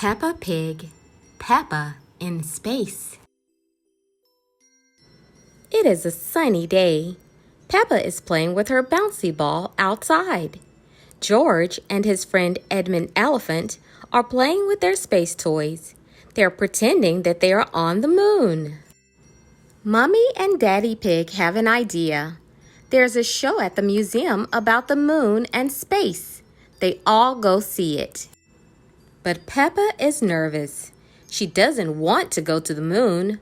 Peppa Pig, Peppa in Space. It is a sunny day. Peppa is playing with her bouncy ball outside. George and his friend Edmund Elephant are playing with their space toys. They're pretending that they are on the moon. Mummy and Daddy Pig have an idea. There's a show at the museum about the moon and space. They all go see it. But Peppa is nervous. She doesn't want to go to the moon.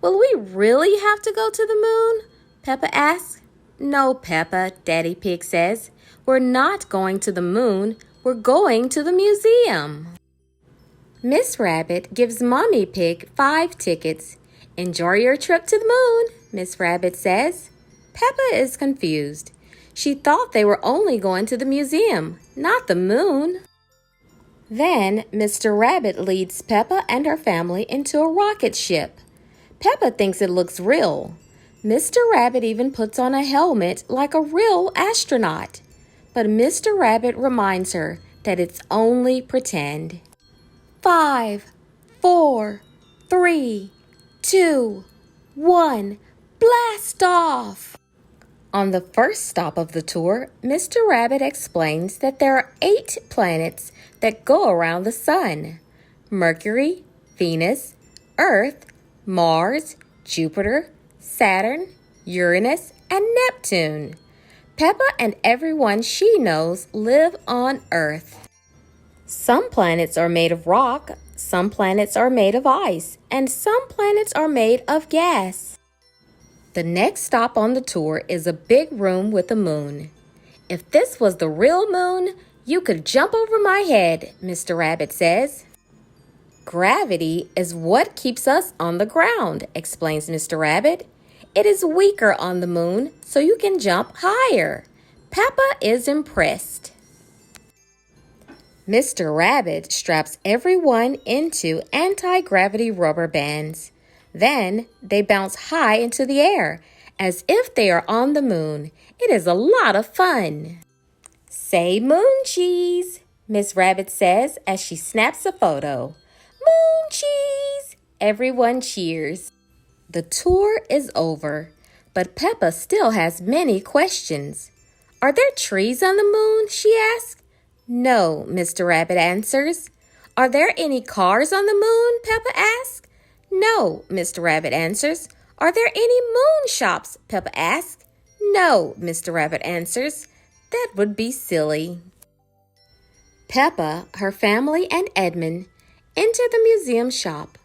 Will we really have to go to the moon? Peppa asks. No, Peppa, Daddy Pig says. We're not going to the moon. We're going to the museum. Miss Rabbit gives Mommy Pig 5 tickets. Enjoy your trip to the moon, Miss Rabbit says. Peppa is confused. She thought they were only going to the museum, not the moon. Then Mr. Rabbit leads Peppa and her family into a rocket ship. Peppa thinks it looks real. Mr. Rabbit even puts on a helmet like a real astronaut. But Mr. Rabbit reminds her that it's only pretend. 5, 4, 3, 2, 1, blast off! On the first stop of the tour, Mr. Rabbit explains that there are 8 planets that go around the sun: Mercury, Venus, Earth, Mars, Jupiter, Saturn, Uranus, and Neptune. Peppa and everyone she knows live on Earth. Some planets are made of rock, some planets are made of ice, and some planets are made of gas. The next stop on the tour is a big room with a moon. If this was the real moon, you could jump over my head, Mr. Rabbit says. Gravity is what keeps us on the ground, explains Mr. Rabbit. It is weaker on the moon, so you can jump higher. Peppa is impressed. Mr. Rabbit straps everyone into anti-gravity rubber bands. Then they bounce high into the air, as if they are on the moon. It is a lot of fun. Say moon cheese, Miss Rabbit says as she snaps a photo. Moon cheese! Everyone cheers. The tour is over, but Peppa still has many questions. Are there trees on the moon? She asks. No, Mr. Rabbit answers. Are there any cars on the moon? Peppa asks. No, Mr. Rabbit answers. Are there any moon shops? Peppa asks. No, Mr. Rabbit answers. That would be silly. Peppa, her family, and Edmund enter the museum shop.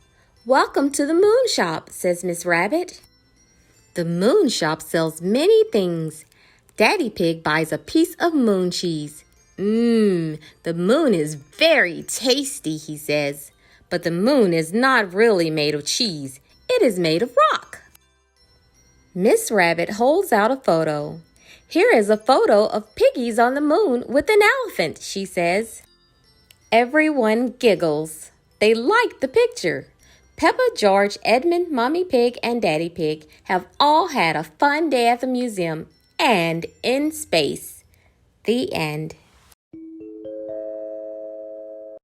Welcome to the moon shop, says Miss Rabbit. The moon shop sells many things. Daddy Pig buys a piece of moon cheese. The moon is very tasty, he says. But the moon is not really made of cheese. It is made of rock. Miss Rabbit holds out a photo. Here is a photo of piggies on the moon with an elephant, she says. Everyone giggles. They like the picture. Peppa, George, Edmund, Mommy Pig, and Daddy Pig have all had a fun day at the museum and in space. The end.